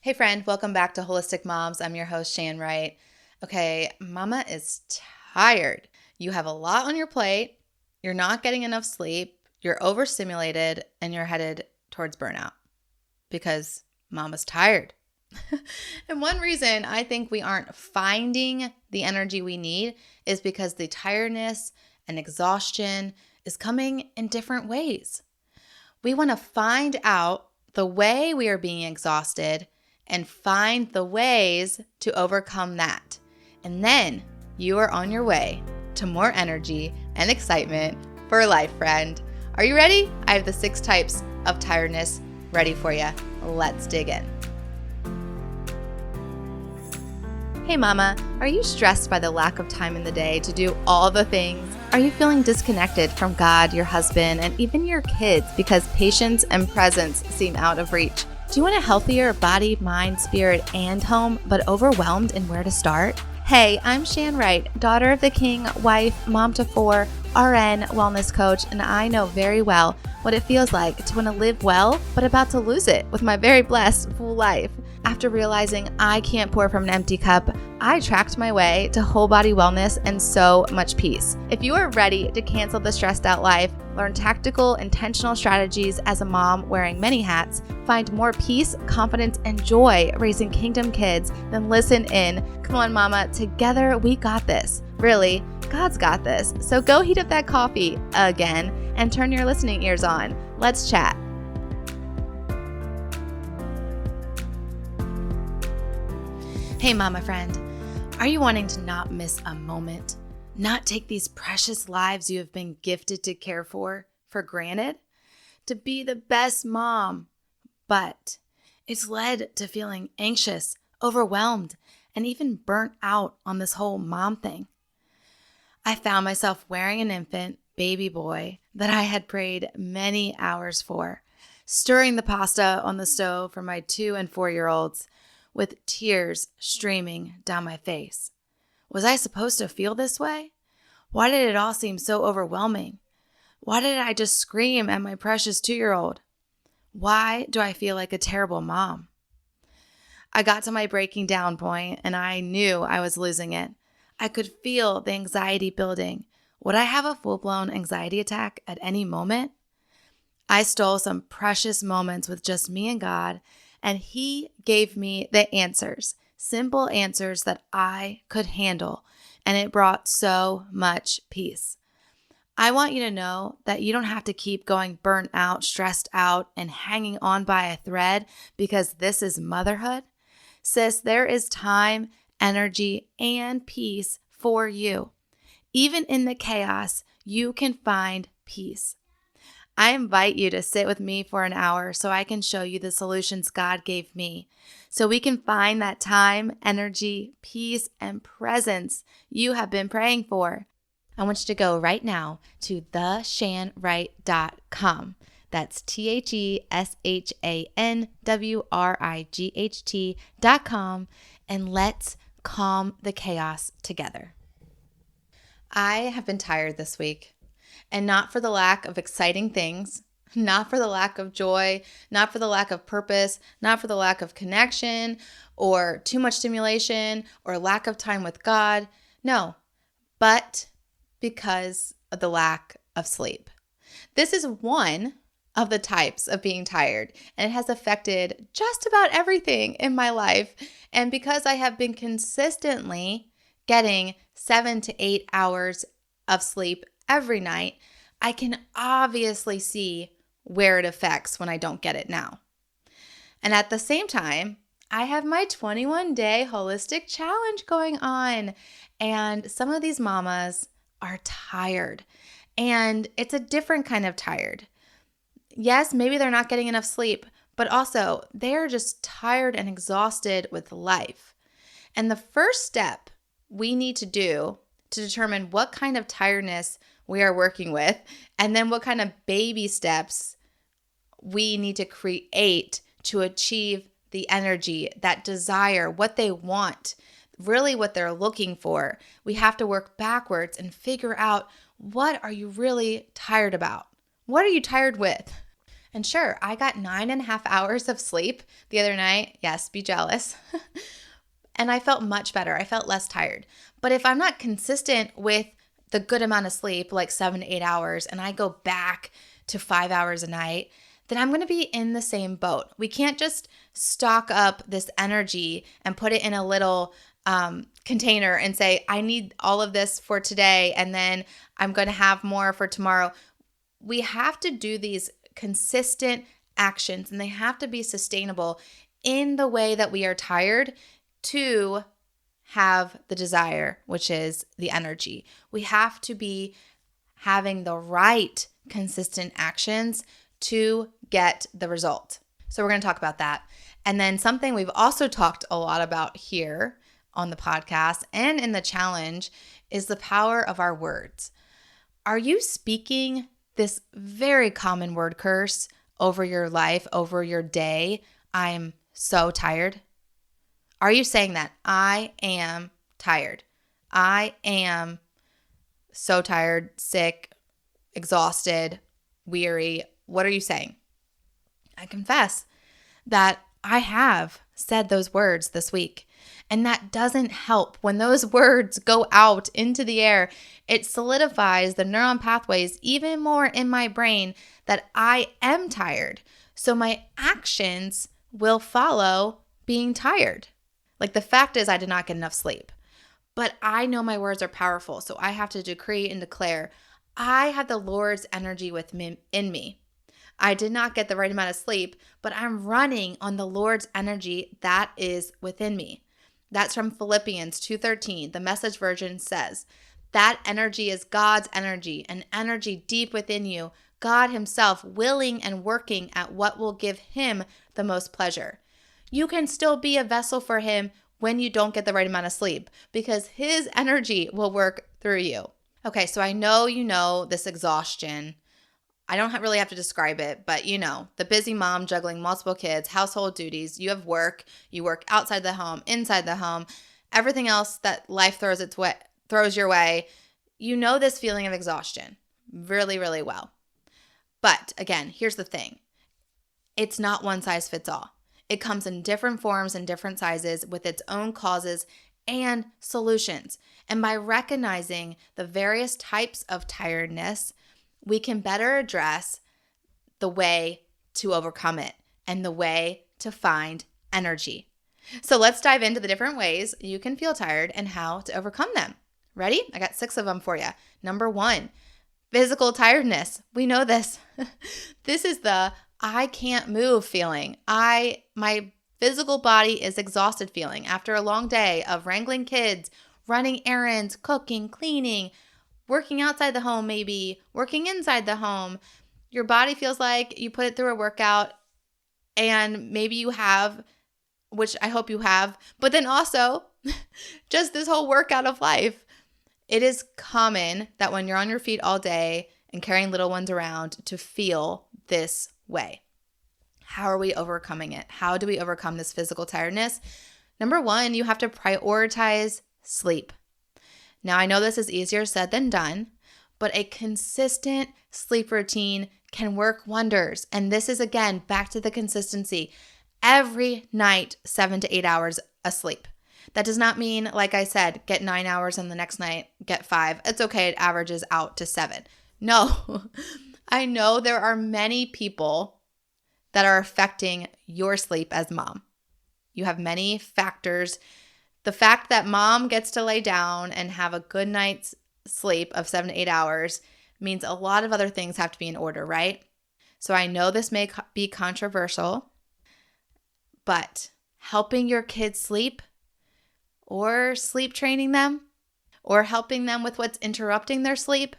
Hey friend, welcome back to Holistic Moms. I'm your host, Shan. Okay, mama is tired. You have a lot on your plate, you're not getting enough sleep, you're overstimulated, and you're headed towards burnout because mama's tired. And one reason I think we aren't finding the energy we need is because the tiredness and exhaustion is coming in different ways. We want to find out the way we are being exhausted and find the ways to overcome that. And then you are on your way to more energy and excitement for life, friend. Are you ready? I have the 6 types of tiredness ready for you. Let's dig in. Hey mama, are you stressed by the lack of time in the day to do all the things? Are you feeling disconnected from God, your husband, and even your kids because patience and presence seem out of reach? Do you want a healthier body, mind, spirit, and home, but overwhelmed in where to start? Hey, I'm Shan Wright, daughter of the king, wife, mom to 4, RN, wellness coach, and I know very well what it feels like to want to live well, but about to lose it with my very blessed, full life. After realizing I can't pour from an empty cup, I tracked my way to whole body wellness and so much peace. If you are ready to cancel the stressed out life, learn tactical, intentional strategies as a mom wearing many hats, find more peace, confidence, and joy raising kingdom kids, then listen in. Come on, mama, together we got this. Really, God's got this. So go heat up that coffee again and turn your listening ears on. Let's chat. Hey mama friend, are you wanting to not miss a moment? Not take these precious lives you have been gifted to care for granted? To be the best mom, but it's led to feeling anxious, overwhelmed, and even burnt out on this whole mom thing. I found myself wearing an infant baby boy that I had prayed many hours for, stirring the pasta on the stove for my 2 and 4-year-olds, with tears streaming down my face. Was I supposed to feel this way? Why did it all seem so overwhelming? Why did I just scream at my precious 2-year-old? Why do I feel like a terrible mom? I got to my breaking down point and I knew I was losing it. I could feel the anxiety building. Would I have a full-blown anxiety attack at any moment? I stole some precious moments with just me and God, and He gave me the answers, simple answers that I could handle, and it brought so much peace. I want you to know that you don't have to keep going burnt out, stressed out, and hanging on by a thread because this is motherhood. Sis, there is time, energy, and peace for you. Even in the chaos, you can find peace. I invite you to sit with me for an hour so I can show you the solutions God gave me, so we can find that time, energy, peace, and presence you have been praying for. I want you to go right now to theshanwright.com. That's THESHANWRIGHT.com, and let's calm the chaos together. I have been tired this week. And not for the lack of exciting things, not for the lack of joy, not for the lack of purpose, not for the lack of connection or too much stimulation or lack of time with God. No, but because of the lack of sleep. This is one of the types of being tired, and it has affected just about everything in my life. And because I have been consistently getting 7 to 8 hours of sleep every night, I can obviously see where it affects when I don't get it now. And at the same time, I have my 21-day holistic challenge going on. And some of these mamas are tired. And it's a different kind of tired. Yes, maybe they're not getting enough sleep, but also they're just tired and exhausted with life. And the first step we need to do to determine what kind of tiredness we are working with, and then what kind of baby steps we need to create to achieve the energy, that desire, what they want, really what they're looking for. We have to work backwards and figure out, what are you really tired about? What are you tired with? And sure, I got 9.5 hours of sleep the other night. Yes, be jealous. And I felt much better. I felt less tired. But if I'm not consistent with the good amount of sleep, like 7 to 8 hours, and I go back to 5 hours a night, then I'm going to be in the same boat. We can't just stock up this energy and put it in a little container and say, I need all of this for today, and then I'm going to have more for tomorrow. We have to do these consistent actions, and they have to be sustainable in the way that we are tired to have the desire, which is the energy. We have to be having the right consistent actions to get the result. So we're going to talk about that. And then something we've also talked a lot about here on the podcast and in the challenge is the power of our words. Are you speaking this very common word curse over your life, over your day? I'm so tired. Are you saying that? I am tired. I am so tired, sick, exhausted, weary. What are you saying? I confess that I have said those words this week, and that doesn't help. When those words go out into the air, it solidifies the neuron pathways even more in my brain that I am tired. So my actions will follow being tired. Like, the fact is, I did not get enough sleep, but I know my words are powerful. So I have to decree and declare, I have the Lord's energy in me. I did not get the right amount of sleep, but I'm running on the Lord's energy that is within me. That's from Philippians 2:13. The Message version says, that energy is God's energy, an energy deep within you, God himself willing and working at what will give him the most pleasure. You can still be a vessel for him when you don't get the right amount of sleep, because his energy will work through you. Okay, so I know you know this exhaustion. I don't really have to describe it, but you know, the busy mom juggling multiple kids, household duties, you have work, you work outside the home, inside the home, everything else that life throws your way. You know this feeling of exhaustion really, really well. But again, here's the thing. It's not one size fits all. It comes in different forms and different sizes with its own causes and solutions. And by recognizing the various types of tiredness, we can better address the way to overcome it and the way to find energy. So let's dive into the different ways you can feel tired and how to overcome them. Ready? I got 6 of them for you. Number 1, physical tiredness. We know this. This is the I can't move feeling. My physical body is exhausted feeling after a long day of wrangling kids, running errands, cooking, cleaning, working outside the home, maybe working inside the home. Your body feels like you put it through a workout, and maybe you have, which I hope you have, but then also just this whole workout of life. It is common that when you're on your feet all day and carrying little ones around to feel this way. How are we overcoming it? How do we overcome this physical tiredness? Number 1, you have to prioritize sleep. Now, I know this is easier said than done, but a consistent sleep routine can work wonders. And this is, again, back to the consistency. Every night, 7 to 8 hours of sleep. That does not mean, like I said, get 9 hours and the next night get 5. It's okay. It averages out to 7. No, I know there are many people that are affecting your sleep as mom. You have many factors. The fact that mom gets to lay down and have a good night's sleep of 7 to 8 hours means a lot of other things have to be in order, right? So I know this may be controversial, but helping your kids sleep or sleep training them or helping them with what's interrupting their sleep,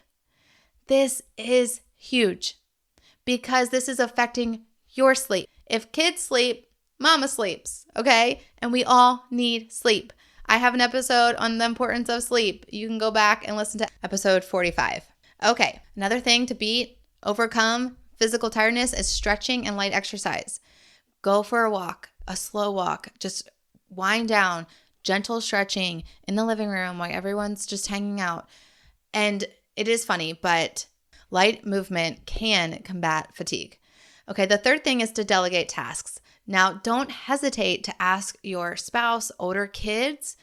this is huge because this is affecting your sleep. If kids sleep, mama sleeps, okay? And we all need sleep. I have an episode on the importance of sleep. You can go back and listen to episode 45. Okay, another thing to overcome physical tiredness is stretching and light exercise. Go for a walk, a slow walk. Just wind down, gentle stretching in the living room while everyone's just hanging out. And it is funny, but light movement can combat fatigue. Okay, the third thing is to delegate tasks. Now, don't hesitate to ask your spouse, older kids,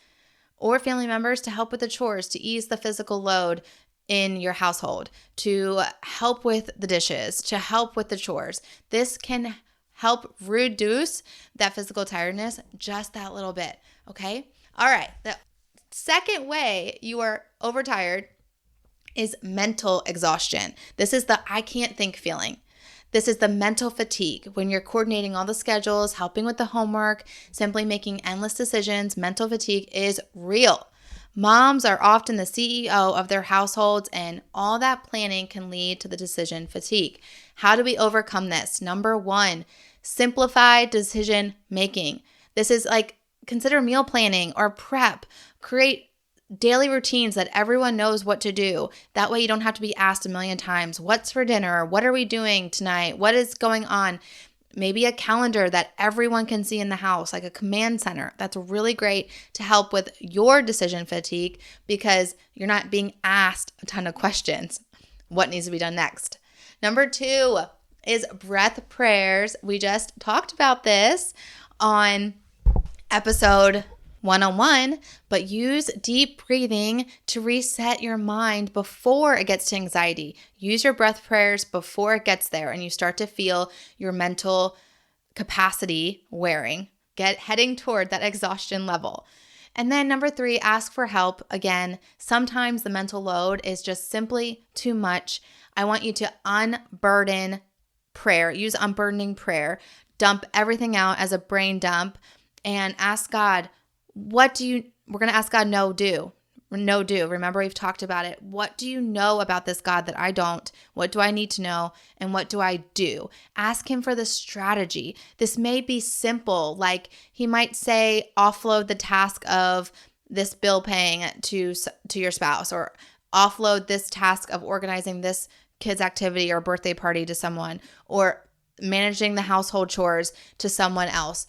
or family members to help with the chores, to ease the physical load in your household, to help with the dishes, to help with the chores. This can help reduce that physical tiredness just that little bit, okay? All right, the second way you are overtired is mental exhaustion. This is the I can't think feeling. This is the mental fatigue. When you're coordinating all the schedules, helping with the homework, simply making endless decisions, mental fatigue is real. Moms are often the CEO of their households, and all that planning can lead to the decision fatigue. How do we overcome this? Number one, simplify decision making. This is like consider meal planning or prep. Create daily routines that everyone knows what to do. That way you don't have to be asked a million times, what's for dinner? What are we doing tonight? What is going on? Maybe a calendar that everyone can see in the house, like a command center. That's really great to help with your decision fatigue because you're not being asked a ton of questions. What needs to be done next? Number two is breath prayers. We just talked about this on episode 101, but use deep breathing to reset your mind before it gets to anxiety. Use your breath prayers before it gets there and you start to feel your mental capacity heading toward that exhaustion level. And then number three, ask for help. Again, sometimes the mental load is just simply too much. I want you to unburden prayer. Use unburdening prayer. Dump everything out as a brain dump and ask God, we're going to ask God, no do. Remember, we've talked about it. What do you know about this God that I don't? What do I need to know? And what do I do? Ask him for the strategy. This may be simple. Like he might say, offload the task of this bill paying to your spouse, or offload this task of organizing this kid's activity or birthday party to someone, or managing the household chores to someone else.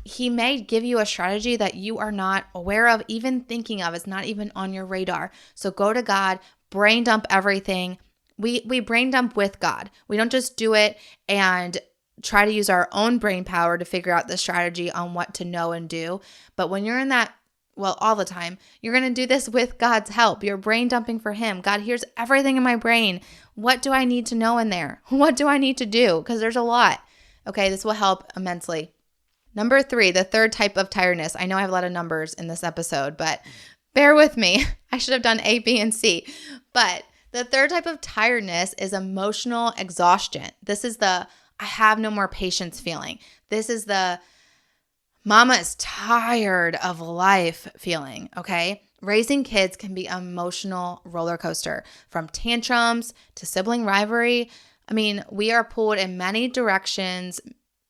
He may give you a strategy that you are not aware of, even thinking of. It's not even on your radar. So go to God, brain dump everything. We brain dump with God. We don't just do it and try to use our own brain power to figure out the strategy on what to know and do. But when you're in that, all the time, you're going to do this with God's help. You're brain dumping for him. God, here's everything in my brain. What do I need to know in there? What do I need to do? Because there's a lot. Okay, this will help immensely. Number three, the third type of tiredness. I know I have a lot of numbers in this episode, but bear with me. I should have done A, B, and C. But the third type of tiredness is emotional exhaustion. This is the I have no more patience feeling. This is the mama is tired of life feeling, okay? Raising kids can be an emotional roller coaster, from tantrums to sibling rivalry. I mean, we are pulled in many directions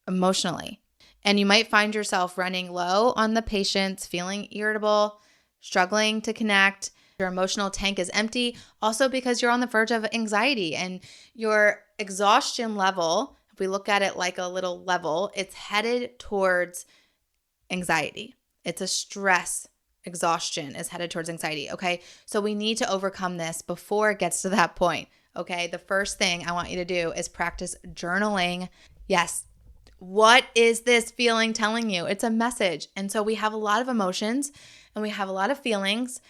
emotionally. And you might find yourself running low on the patience, feeling irritable, struggling to connect. Your emotional tank is empty, also because you're on the verge of anxiety, and your exhaustion level, if we look at it like a little level, it's headed towards anxiety. It's a stress. Exhaustion is headed towards anxiety, okay? So we need to overcome this before it gets to that point, okay? The first thing I want you to do is practice journaling. Yes. What is this feeling telling you? It's a message. And so we have a lot of emotions and we have a lot of feelings.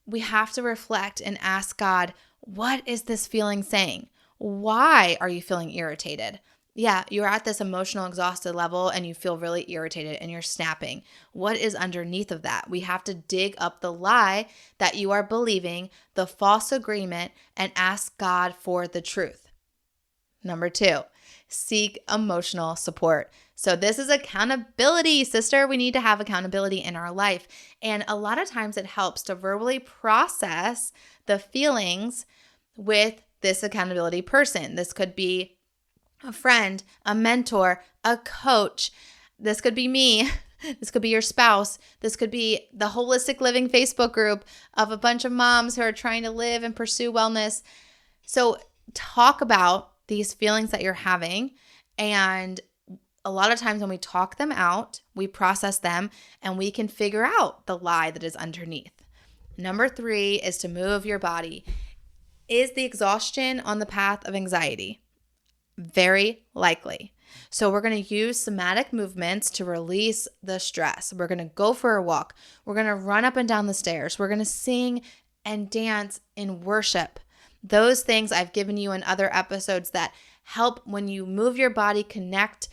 We have to reflect and ask God, what is this feeling saying? Why are you feeling irritated? Yeah, you're at this emotional exhausted level and you feel really irritated and you're snapping. What is underneath of that? We have to dig up the lie that you are believing, the false agreement, and ask God for the truth. Number two, seek emotional support. So this is accountability, sister. We need to have accountability in our life. And a lot of times it helps to verbally process the feelings with this accountability person. This could be a friend, a mentor, a coach. This could be me. This could be your spouse. This could be the Holistic Living Facebook group of a bunch of moms who are trying to live and pursue wellness. So talk about these feelings that you're having. And a lot of times when we talk them out, we process them and we can figure out the lie that is underneath. Number three is to move your body. Is the exhaustion on the path of anxiety? Very likely. So we're going to use somatic movements to release the stress. We're going to go for a walk. We're going to run up and down the stairs. We're going to sing and dance in worship. Those things I've given you in other episodes that help when you move your body, connect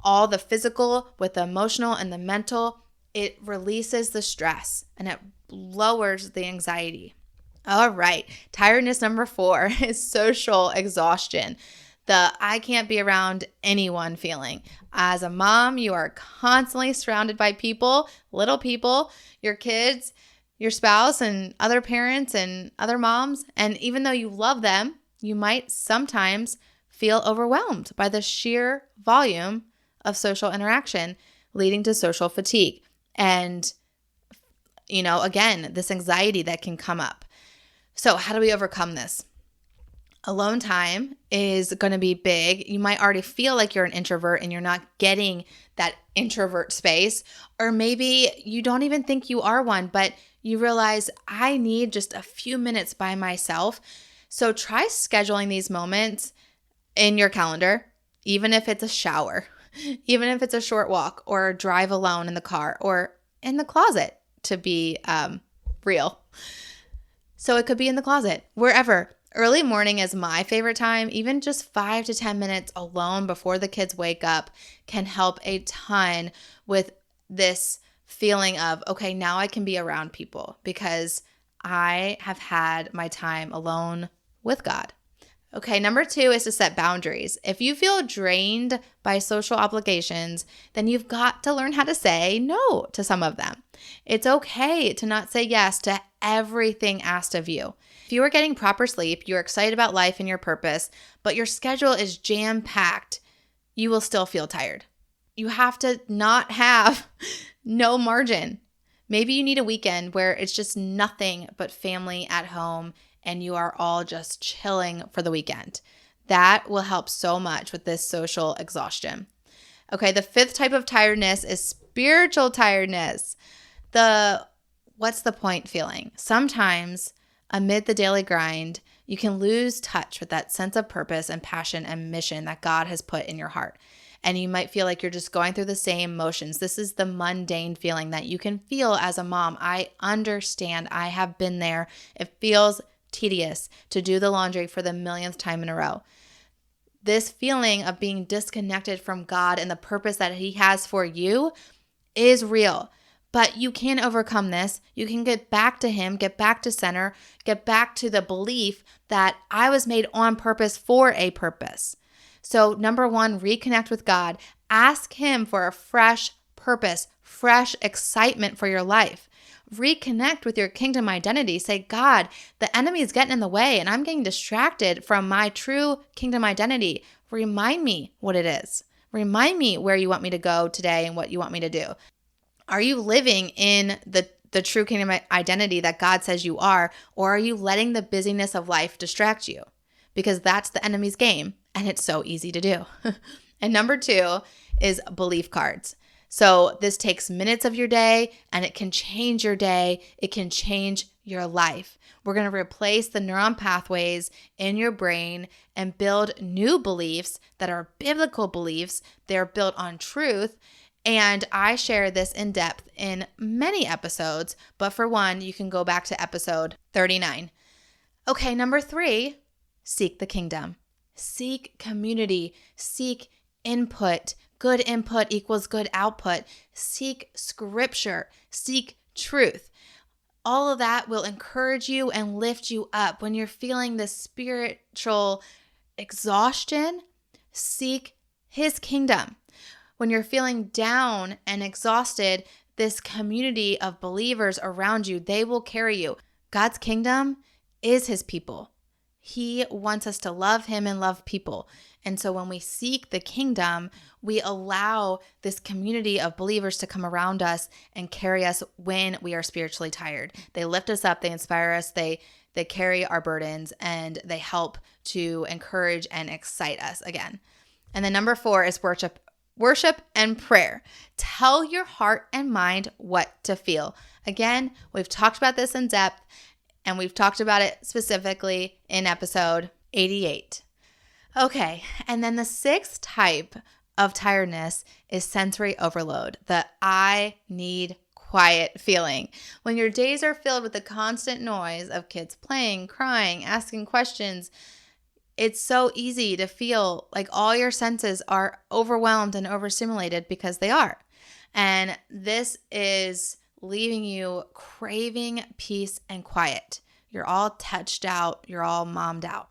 all the physical with the emotional and the mental. It releases the stress and it lowers the anxiety. All right, tiredness number 4 is social exhaustion. The I can't be around anyone feeling. As a mom, you are constantly surrounded by people, little people, your kids, your spouse, and other parents and other moms. And even though you love them, you might sometimes feel overwhelmed by the sheer volume of social interaction, leading to social fatigue. And, again, this anxiety that can come up. So how do we overcome this? Alone time is going to be big. You might already feel like you're an introvert and you're not getting that introvert space. Or maybe you don't even think you are one, but you realize I need just a few minutes by myself. So try scheduling these moments in your calendar, even if it's a shower, even if it's a short walk or a drive alone in the car or in the closet, to be real. So it could be in the closet, wherever. Early morning is my favorite time. Even just 5 to 10 minutes alone before the kids wake up can help a ton with this feeling of, okay, now I can be around people because I have had my time alone with God. Okay, number 2 is to set boundaries. If you feel drained by social obligations, then you've got to learn how to say no to some of them. It's okay to not say yes to everything asked of you. If you are getting proper sleep, you're excited about life and your purpose, but your schedule is jam-packed, you will still feel tired. You have to not have no margin. Maybe you need a weekend where it's just nothing but family at home and you are all just chilling for the weekend. That will help so much with this social exhaustion. Okay, the 5th type of tiredness is spiritual tiredness. What's the point feeling? Sometimes amid the daily grind, you can lose touch with that sense of purpose and passion and mission that God has put in your heart. And you might feel like you're just going through the same motions. This is the mundane feeling that you can feel as a mom. I understand. I have been there. It feels tedious to do the laundry for the millionth time in a row. This feeling of being disconnected from God and the purpose that He has for you is real. But you can overcome this. You can get back to Him, get back to center, get back to the belief that I was made on purpose for a purpose. So number 1, reconnect with God. Ask Him for a fresh purpose, fresh excitement for your life. Reconnect with your kingdom identity. Say, God, the enemy is getting in the way and I'm getting distracted from my true kingdom identity. Remind me what it is. Remind me where you want me to go today and what you want me to do. Are you living in the true kingdom identity that God says you are, or are you letting the busyness of life distract you? Because that's the enemy's game and it's so easy to do. And number 2 is belief cards. So this takes minutes of your day and it can change your day. It can change your life. We're going to replace the neuron pathways in your brain and build new beliefs that are biblical beliefs. They're built on truth. And I share this in depth in many episodes, but for one, you can go back to episode 39. Okay, number 3, seek the kingdom. Seek community. Seek input. Good input equals good output. Seek scripture. Seek truth. All of that will encourage you and lift you up. When you're feeling the spiritual exhaustion, seek His kingdom. When you're feeling down and exhausted, this community of believers around you, they will carry you. God's kingdom is His people. He wants us to love Him and love people. And so when we seek the kingdom, we allow this community of believers to come around us and carry us when we are spiritually tired. They lift us up, they inspire us, they carry our burdens, and they help to encourage and excite us again. And then number 4 is worship and prayer. Tell your heart and mind what to feel. Again, we've talked about this in depth, and we've talked about it specifically in episode 88. Okay, and then the 6th type of tiredness is sensory overload, the I need quiet feeling. When your days are filled with the constant noise of kids playing, crying, asking questions, it's so easy to feel like all your senses are overwhelmed and overstimulated because they are. And this is leaving you craving peace and quiet. You're all touched out. You're all mommed out.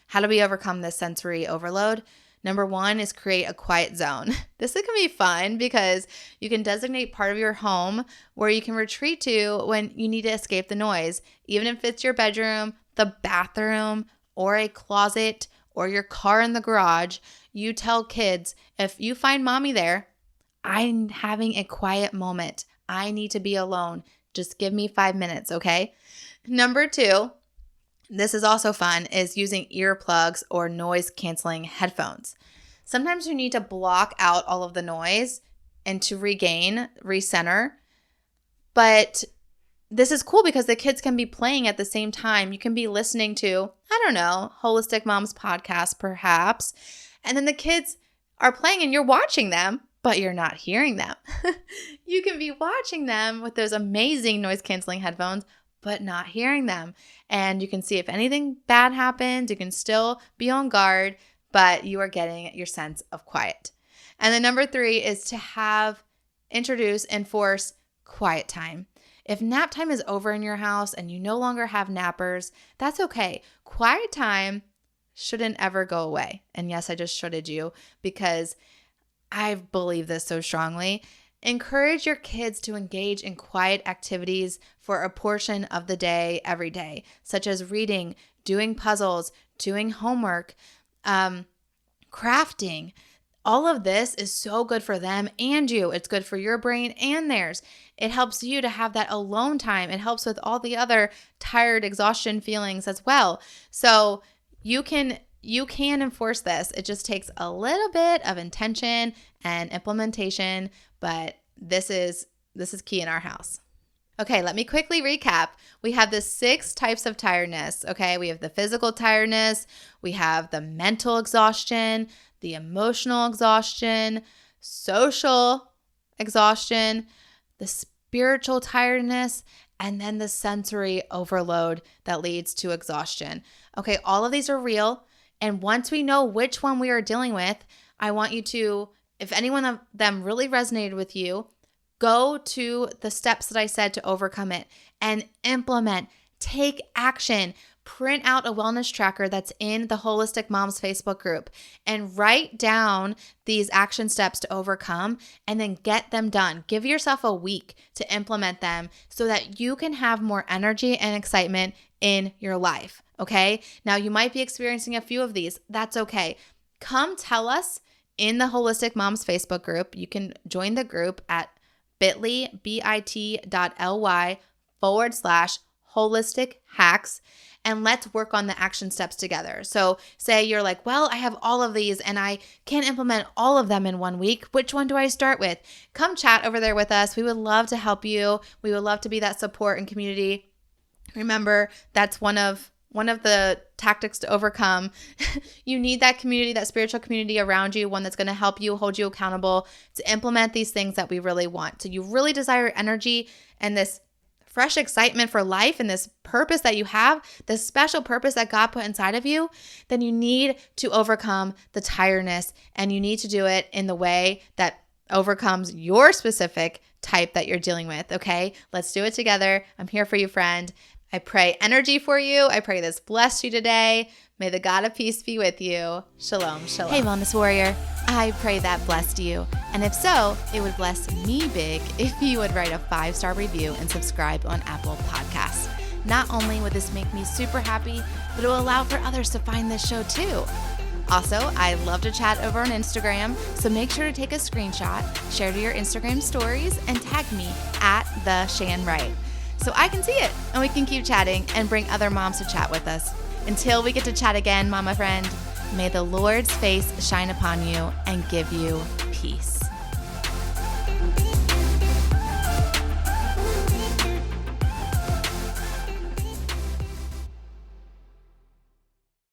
How do we overcome this sensory overload? Number one is create a quiet zone. This can be fun because you can designate part of your home where you can retreat to when you need to escape the noise, even if it's your bedroom, the bathroom, or a closet, or your car in the garage. You tell kids, if you find mommy there, I'm having a quiet moment. I need to be alone. Just give me 5 minutes, okay? Number two, this is also fun, is using earplugs or noise-canceling headphones. Sometimes you need to block out all of the noise and to recenter. But this is cool because the kids can be playing at the same time. You can be listening to, I don't know, Holistic Moms podcast perhaps. And then the kids are playing and you're watching them, but you're not hearing them. You can be watching them with those amazing noise-canceling headphones, but not hearing them. And you can see if anything bad happens, you can still be on guard, but you are getting your sense of quiet. And then number three is to enforce quiet time. If nap time is over in your house and you no longer have nappers, that's okay. Quiet time shouldn't ever go away. And yes, I just shoulded you because I believe this so strongly. Encourage your kids to engage in quiet activities for a portion of the day every day, such as reading, doing puzzles, doing homework, crafting. All of this is so good for them and you. It's good for your brain and theirs. It helps you to have that alone time. It helps with all the other tired, exhaustion feelings as well. So you can enforce this. It just takes a little bit of intention and implementation, but this is key in our house. Okay, let me quickly recap. We have the 6 types of tiredness, okay? We have the physical tiredness, we have the mental exhaustion, the emotional exhaustion, social exhaustion, the spiritual tiredness, and then the sensory overload that leads to exhaustion. Okay, all of these are real. And once we know which one we are dealing with, I want you to, if any one of them really resonated with you, go to the steps that I said to overcome it and implement, take action, print out a wellness tracker that's in the Holistic Moms Facebook group and write down these action steps to overcome and then get them done. Give yourself a week to implement them so that you can have more energy and excitement in your life. Okay? Now you might be experiencing a few of these. That's okay. Come tell us in the Holistic Moms Facebook group. You can join the group at bit.ly/holistic hacks, and let's work on the action steps together. So say you're like, well, I have all of these and I can't implement all of them in 1 week. Which one do I start with? Come chat over there with us. We would love to help you. We would love to be that support and community. Remember, that's one of the tactics to overcome. You need that community, that spiritual community around you, one that's going to help you, hold you accountable to implement these things that we really want. So you really desire energy and this fresh excitement for life and this purpose that you have, this special purpose that God put inside of you, then you need to overcome the tiredness, and you need to do it in the way that overcomes your specific type that you're dealing with, okay? Let's do it together. I'm here for you, friend. I pray energy for you. I pray this blessed you today. May the God of peace be with you. Shalom, shalom. Hey, Wellness Warrior. I pray that blessed you. And if so, it would bless me big if you would write a 5-star review and subscribe on Apple Podcasts. Not only would this make me super happy, but it will allow for others to find this show too. Also, I love to chat over on Instagram, so make sure to take a screenshot, share to your Instagram stories, and tag me at the Shan so I can see it and we can keep chatting and bring other moms to chat with us. Until we get to chat again, mama friend, may the Lord's face shine upon you and give you peace.